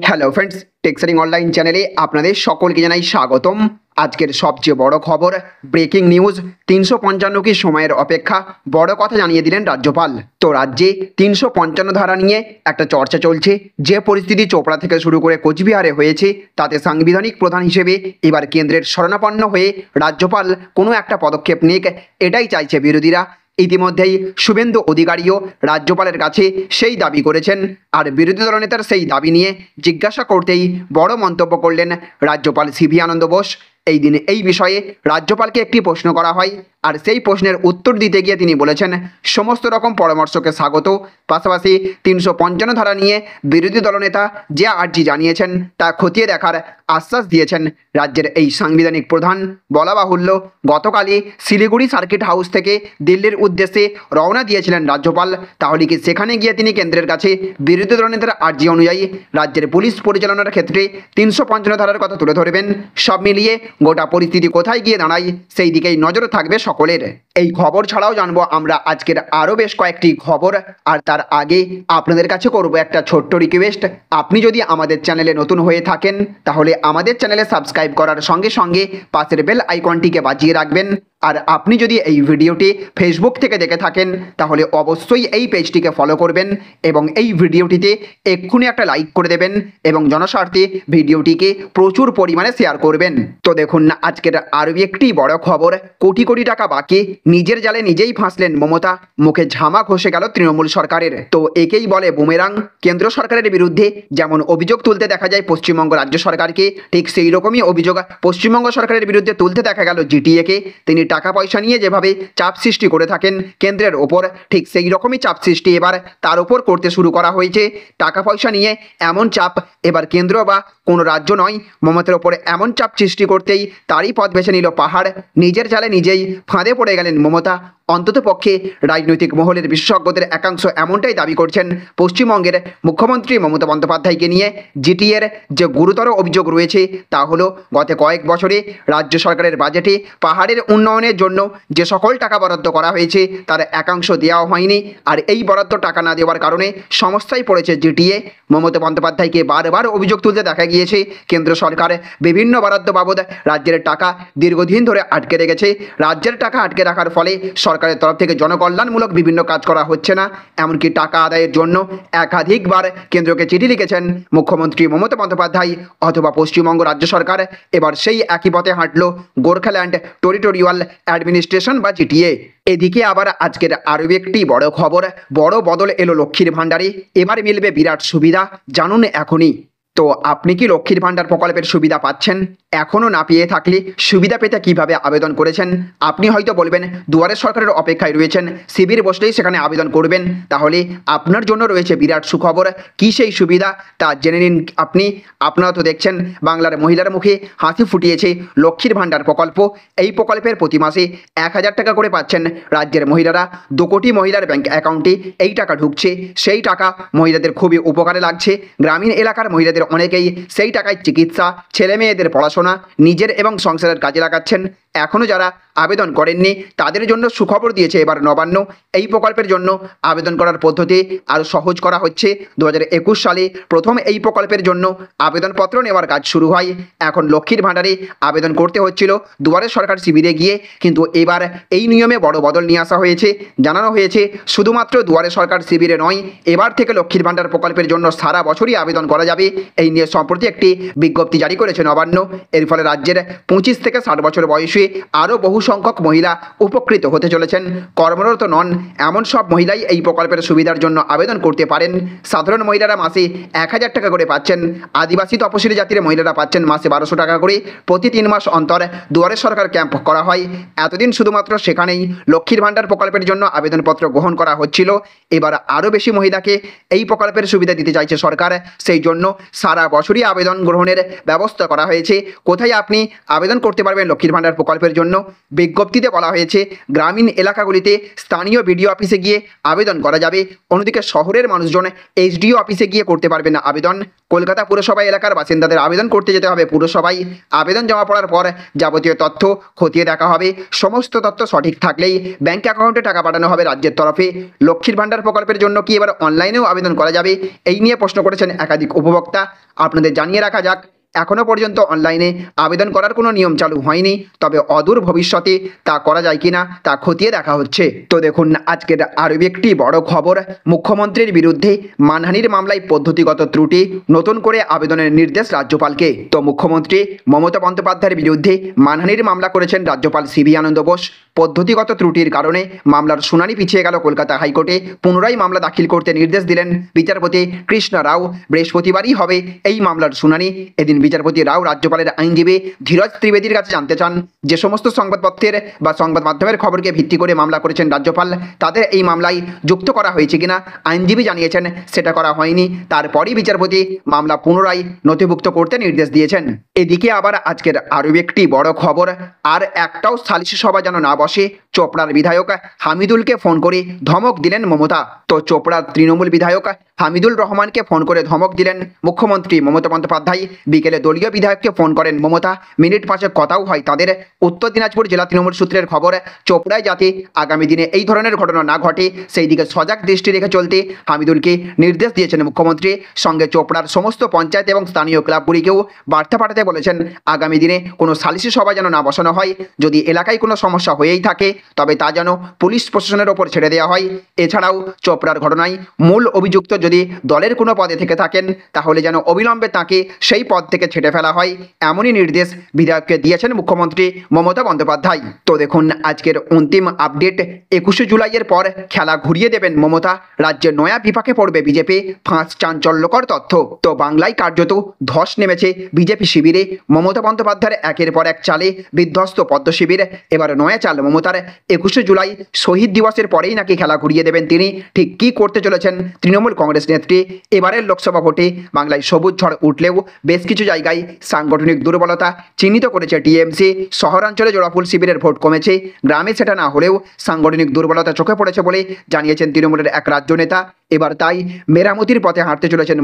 Hello friends, টেক্সারিং online চ্যানেলে আপনাদের সকলকে জানাই স্বাগতম। আজকের সবচেয়ে বড় খবর, ব্রেকিং নিউজ। 355 কি সময়ের অপেক্ষা, বড় কথা জানিয়ে দিলেন রাজ্যপাল। তো রাজ্যে 355 ধারা নিয়ে একটা চর্চা চলছে। যে পরিস্থিতি চোপড়া থেকে শুরু করে কোচবিহারে হয়েছে, তাতে সাংবিধানিক প্রধান হিসেবে এবার কেন্দ্রের শরণাপন্ন হয়ে রাজ্যপাল কোনো একটা পদক্ষেপ নিক, এটাই চাইছে বিরোধীরা। ইতিমধ্যেই শুভেন্দু অধিকারীও রাজ্যপালের কাছে সেই দাবি করেছেন, আর বিরোধী দলনেতার সেই দাবি নিয়ে জিজ্ঞাসা করতেই বড় মন্তব্য করলেন রাজ্যপাল সিভি আনন্দ বোস। এই দিনে এই বিষয়ে রাজ্যপালকে একটি প্রশ্ন করা হয়, আর সেই প্রশ্নের উত্তর দিতে গিয়ে তিনি বলেছেন সমস্ত রকম পরামর্শকে স্বাগত, পাশাপাশি 355 ধারা নিয়ে বিরোধী দলনেতা যে আর্জি জানিয়েছেন তা খতিয়ে দেখার আশ্বাস দিয়েছেন রাজ্যের এই সাংবিধানিক প্রধান। বলা বাহুল্য, গতকালই শিলিগুড়ি সার্কিট হাউস থেকে দিল্লির উদ্দেশ্যে রওনা দিয়েছিলেন রাজ্যপাল। তাহলে কি সেখানে গিয়ে তিনি কেন্দ্রের কাছে বিরোধী দলনেতার আর্জি অনুযায়ী রাজ্যের পুলিশ পরিচালনার ক্ষেত্রে 355 ধারার কথা তুলে ধরবেন? সব মিলিয়ে গোটা পরিস্থিতি কোথায় গিয়ে দাঁড়ায়, সেই দিকেই নজর থাকবে সকলের। এই খবর ছাড়াও জানবো আমরা আজকের আরও বেশ কয়েকটি খবর, আর তার আগে আপনাদের কাছে করব একটা ছোট্ট রিকোয়েস্ট। আপনি যদি আমাদের চ্যানেলে নতুন হয়ে থাকেন, তাহলে আমাদের চ্যানেলে সাবস্ক্রাইব করার সঙ্গে সঙ্গে পাশের বেল আইকনটিকে বাজিয়ে রাখবেন। আর আপনি যদি এই ভিডিওটি ফেসবুক থেকে দেখে থাকেন, তাহলে অবশ্যই এই পেজটিকে ফলো করবেন এবং এই ভিডিওটিতে এক্ষুনি একটা লাইক করে দেবেন এবং জনস্বার্থে ভিডিওটিকে প্রচুর পরিমাণে শেয়ার করবেন। তো দেখুন না, আজকের আরও একটি বড় খবর। কোটি কোটি টাকা বাকি, নিজের জালে নিজেই ফাঁসলেন মমতা, মুখে ঝামা ঘষে গেল তৃণমূল সরকারের। তো একেই বলে বুমেরাং। কেন্দ্র সরকারের বিরুদ্ধে যেমন অভিযোগ তুলতে দেখা যায় পশ্চিমবঙ্গ রাজ্য সরকারকে, ঠিক সেই রকমই অভিযোগ পশ্চিমবঙ্গ সরকারের বিরুদ্ধে তুলতে দেখা গেল জিটিএকে। তিনি টাকা পয়সা নিয়ে যেভাবে চাপ সৃষ্টি করে থাকেন কেন্দ্রের ওপর, ঠিক সেই রকমই চাপ সৃষ্টি এবার তার উপর করতে শুরু করা হয়েছে। টাকা পয়সা নিয়ে এমন চাপ এবার কেন্দ্র বা কোনো রাজ্য নয়, মমতার ওপরে এমন চাপ সৃষ্টি করতেই তারই পথ বেছে নিল পাহাড়। নিজের জালে নিজেই ফাঁদে পড়ে গেলেন মমতা। অন্তত পক্ষে রাজনৈতিক মহলের বিশেষজ্ঞদের একাংশ এমনটাই দাবি করছেন পশ্চিমবঙ্গের মুখ্যমন্ত্রী মমতা বন্দ্যোপাধ্যায়কে নিয়ে জিটিএর যে গুরুতর অভিযোগ রয়েছে তা হলো গত কয়েক বছরে রাজ্য সরকারের বাজেটে পাহাড়ের উন্নয়নের জন্য যে সকল টাকা বরাদ্দ করা হয়েছে তার একাংশ দেওয়া হয়নি, আর এই বরাদ্দ টাকা না দেওয়ার কারণে সমস্যায় পড়েছে জিটিএ। মমতা বন্দ্যোপাধ্যায়কে বারবার অভিযোগ তুলতে দেখা গিয়েছে কেন্দ্র সরকার বিভিন্ন বরাদ্দ বাবদ রাজ্যের টাকা দীর্ঘদিন ধরে আটকে রেখেছে। রাজ্যের টাকা আটকে রাখার ফলে সরকারের তরফ থেকে জনকল্যাণমূলক বিভিন্ন কাজ করা হচ্ছে না। এমনকি টাকা আদায়ের জন্য একাধিকবার কেন্দ্রকে চিঠি লিখেছেন মুখ্যমন্ত্রী মমতা বন্দ্যোপাধ্যায় অথবা পশ্চিমবঙ্গ রাজ্য সরকার। এবার সেই একই পথে হাঁটল গোর্খাল্যান্ড টেরিটোরিয়াল অ্যাডমিনিস্ট্রেশন বা জিটিএ। এদিকে আবার আজকের আরও একটি বড় খবর, বড় বদল এলো লক্ষ্মীর ভাণ্ডারে। এবার মিলবে বিরাট সুবিধা, জানুন এখনই। তো আপনি কি লক্ষ্মীর ভাণ্ডার প্রকল্পের সুবিধা পাচ্ছেন? এখনও না পেয়ে থাকলে সুবিধা পেতে কিভাবে আবেদন করেছেন? আপনি হয়তো বলবেন দুয়ারে সরকারের অপেক্ষায় রয়েছেন, শিবির বসলেই সেখানে আবেদন করবেন। তাহলে আপনার জন্য রয়েছে বিরাট সুখবর। কী সেই সুবিধা তা জেনে নিন আপনি। আপনারা তো দেখছেন বাংলার মহিলার মুখে হাসি ফুটিয়েছে লক্ষ্মীর ভাণ্ডার প্রকল্প। এই প্রকল্পের প্রতি মাসে 1000 টাকা করে পাচ্ছেন রাজ্যের মহিলারা। 2 কোটি মহিলার ব্যাংক অ্যাকাউন্টে এই টাকা ঢুকছে। সেই টাকা মহিলাদের খুবই উপকারে লাগছে। গ্রামীণ এলাকার মহিলাদের অনেকেই সেই টাকায় চিকিৎসা, ছেলে মেয়েদের পড়াশোনা, নিজের এবং সংসারের কাজে লাগাচ্ছেন। এখনও যারা আবেদন করেননি তাদের জন্য সুখবর দিয়েছে এবার নবান্ন। এই প্রকল্পের জন্য আবেদন করার পদ্ধতি আরও সহজ করা হচ্ছে। 2021 সালে প্রথম এই প্রকল্পের জন্য আবেদনপত্র নেওয়ার কাজ শুরু হয়। এখন লক্ষ্মীর ভাণ্ডারে আবেদন করতে হচ্ছিল দুয়ারে সরকার শিবিরে গিয়ে, কিন্তু এবার এই নিয়মে বড় বদল নিয়ে আসা হয়েছে। জানানো হয়েছে শুধুমাত্র দুয়ারে সরকার শিবিরে নয়, এবার থেকে লক্ষ্মীর ভাণ্ডার প্রকল্পের জন্য সারা বছরই আবেদন করা যাবে। এই নিয়ে সম্প্রতি একটি বিজ্ঞপ্তি জারি করেছে নবান্ন। এর ফলে রাজ্যের 25 থেকে 60 বছর বয়সী আরও বহু সংখ্যক মহিলা উপকৃত হতে চলেছেন। কর্মরত নন এমন সব মহিলাই এই প্রকল্পের সুবিধার জন্য আবেদন করতে পারেন। সাধারণ মহিলারা মাসে 1000 টাকা করে পাচ্ছেন। আদিবাসী তপশিলি জাতির মহিলারা পাচ্ছেন মাসে 1200 টাকা করে। প্রতি 3 মাস অন্তর দুয়ারে সরকার ক্যাম্প করা হয়। এতদিন শুধুমাত্র সেখানেই লক্ষ্মীর ভাণ্ডার প্রকল্পের জন্য আবেদনপত্র গ্রহণ করা হচ্ছিল। এবার আরও বেশি মহিলাকে এই প্রকল্পের সুবিধা দিতে চাইছে সরকার। সেই জন্য সারা বছরই আবেদন গ্রহণের ব্যবস্থা করা হয়েছে। কোথায় আপনি আবেদন করতে পারবেন লক্ষ্মীর ভাণ্ডার প্রকল্পের জন্য। বিজ্ঞপ্তিতে বলা হয়েছে গ্রামীণ এলাকাগুলিতে স্থানীয় বিডিও অফিসে গিয়ে আবেদন করা যাবে। অন্যদিকে শহরের মানুষজন এইচডিও অফিসে গিয়ে করতে পারবেন না আবেদন। কলকাতা পুরসভা এলাকার বাসিন্দাদের আবেদন করতে যেতে হবে পুরসভায়। আবেদন জমা পড়ার পর যাবতীয় তথ্য খতিয়ে দেখা হবে। সমস্ত তথ্য সঠিক থাকলেই ব্যাংক অ্যাকাউন্টে টাকা পাঠানো হবে রাজ্যের তরফে। লক্ষ্মীর ভাণ্ডার প্রকল্পের জন্য কি এবার অনলাইনেও আবেদন করা যাবে? এই নিয়ে প্রশ্ন করেছেন একাধিক উপভোক্তা। আপনাদের জানিয়ে রাখা যাক, এখনও পর্যন্ত অনলাইনে আবেদন করার কোনো নিয়ম চালু হয়নি, তবে অদূর ভবিষ্যতে তা করা যায় কিনা তা খতিয়ে দেখা হচ্ছে। তো দেখুন আজকের আরও একটি বড় খবর, মুখ্যমন্ত্রীর বিরুদ্ধে মানহানির মামলায় পদ্ধতিগত ত্রুটি, নতুন করে আবেদনের নির্দেশ রাজ্যপালকে। তো মুখ্যমন্ত্রী মমতা বন্দ্যোপাধ্যায়ের বিরুদ্ধে মানহানির মামলা করেছেন রাজ্যপাল সিভি আনন্দ বোস। পদ্ধতিগত ত্রুটির কারণে মামলার শুনানি পিছিয়ে গেল কলকাতা হাইকোর্টে। পুনরায় মামলা দাখিল করতে নির্দেশ দিলেন বিচারপতি কৃষ্ণ রাও। বৃহস্পতিবারই হবে এই মামলার শুনানি। এদিন বিচারপতি রাও রাজ্যপালের আইনজীবী ধীরজ ত্রিবেদীর কাছে জানতে চান, যে সমস্ত সংবাদপত্রের বা সংবাদ মাধ্যমের খবরকে ভিত্তি করে মামলা করেছেন রাজ্যপাল, তাদের এই মামলায় যুক্ত করা হয়েছে কিনা। আইনজীবী জানিয়েছেন সেটা করা হয়নি। তারপরই বিচারপতি মামলা পুনরায় নথিভুক্ত করতে নির্দেশ দিয়েছেন। এদিকে আবার আজকের আরও একটি বড় খবর, আর একটাও সালিশি সভা যেন না বসে, চোপড়ার বিধায়ক হামিদুলকে ফোন করে ধমক দিলেন মমতা। তো চোপড়ার তৃণমূল বিধায়ক হামিদুল রহমানকে ফোন করে ধমক দিলেন মুখ্যমন্ত্রী মমতা বন্দ্যোপাধ্যায়। বিকেলে দলীয় বিধায়ককে ফোন করেন মমতা। মিনিট পাঁচেক কথাও হয় তাদের। উত্তর দিনাজপুর জেলা তৃণমূল সূত্রের খবর, চোপড়ায় যাতে আগামী দিনে এই ধরনের ঘটনা না ঘটে সেই দিকে সজাগ দৃষ্টি রেখে চলতে হামিদুলকে নির্দেশ দিয়েছেন মুখ্যমন্ত্রী। সঙ্গে চোপড়ার সমস্ত পঞ্চায়েত এবং স্থানীয় ক্লাবগুলিকেও বার্তা পাঠাতে বলেছেন, আগামী দিনে কোনো সালিশি সভা যেন না বসানো হয়। যদি এলাকায় কোনো সমস্যা হয়েই থাকে তবে তা যেন পুলিশ প্রশাসনের ওপর ছেড়ে দেওয়া হয়। এছাড়াও চোপড়ার ঘটনায় মূল অভিযুক্ত যদি দলের কোনো পদে থেকে থাকেন তাহলে যেন অবিলম্বে তাকে সেই পদ থেকে ছেঁটে ফেলা হয়, এমনই নির্দেশ বিধায়ককে দিয়েছেন মুখ্যমন্ত্রী মমতা বন্দ্যোপাধ্যায়। তো দেখুন আজকের অন্তিম আপডেট, 21শে জুলাইয়ের পর খেলা ঘুরিয়ে দেবেন মমতা। রাজ্যে নয়া বিপাকে পড়বে বিজেপি, ফাঁস চাঞ্চল্যকর তথ্য। তো বাংলায় কার্যত ধস নেমেছে বিজেপি শিবিরে। মমতা বন্দ্যোপাধ্যায়ের একের পর এক চালে বিধ্বস্ত পদ্ম শিবির। এবার নয়া চাল মমতার। 21শে জুলাই শহীদ দিবসের পরেই নাকি খেলা ঘুরিয়ে দেবেন তিনি। ঠিক কী করতে চলেছেন তৃণমূল কংগ্রেস নেত্রী? এবারের লোকসভা ভোটে বাংলায় সবুজ ঝড় উঠলেও বেশ কিছু জায়গায় সাংগঠনিক দুর্বলতা চিহ্নিত করেছে টিএমসি। শহরাঞ্চলে জোড়াফুল শিবিরের ভোট কমেছে, গ্রামে সেটা না হলেও সাংগঠনিক দুর্বলতা চোখে পড়েছে বলে জানিয়েছেন তৃণমূলের এক রাজ্য নেতা। এবার তাই মেরামতির পথে হাঁটতে চলেছেন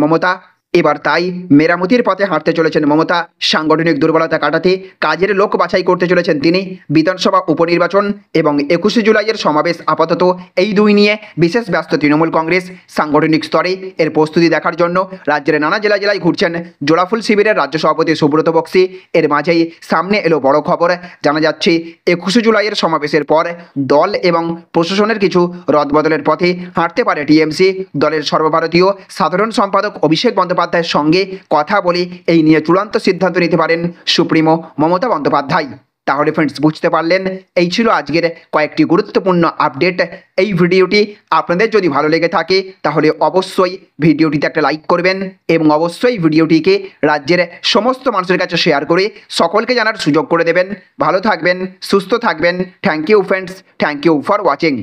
মমতা। সাংগঠনিক দুর্বলতা কাটাতে কাজের লোক বাছাই করতে চলেছেন তিনি। বিধানসভা উপনির্বাচন এবং 21শে জুলাইয়ের সমাবেশ, আপাতত এই দুই নিয়ে বিশেষ ব্যস্ত তৃণমূল কংগ্রেস। সাংগঠনিক স্তরে এর প্রস্তুতি দেখার জন্য রাজ্যের নানা জেলায় ঘুরছেন জোড়াফুল শিবিরের রাজ্য সভাপতি সুব্রত বক্সি। এর মাঝেই সামনে এলো বড় খবর। জানা যাচ্ছে 21শে জুলাইয়ের সমাবেশের পর দল এবং প্রশাসনের কিছু রদবদলের পথে হাঁটতে পারে টিএমসি। দলের সর্বভারতীয় সাধারণ সম্পাদক অভিষেক বন্দ্যোপাধ্যায়ের সঙ্গে কথা বলে এই নিয়ে চূড়ান্ত সিদ্ধান্ত নিতে পারেন সুপ্রিমো মমতা বন্দ্যোপাধ্যায়। তাহলে ফ্রেন্ডস, বুঝতে পারলেন, এই ছিল আজকের কয়েকটি গুরুত্বপূর্ণ আপডেট। এই ভিডিওটি আপনাদের যদি ভালো লেগে থাকে তাহলে অবশ্যই ভিডিওটিতে একটা লাইক করবেন এবং অবশ্যই ভিডিওটিকে রাজ্যের সমস্ত মানুষের কাছে শেয়ার করে সকলকে জানার সুযোগ করে দেবেন। ভালো থাকবেন, সুস্থ থাকবেন। Thank you friends, thank you for watching.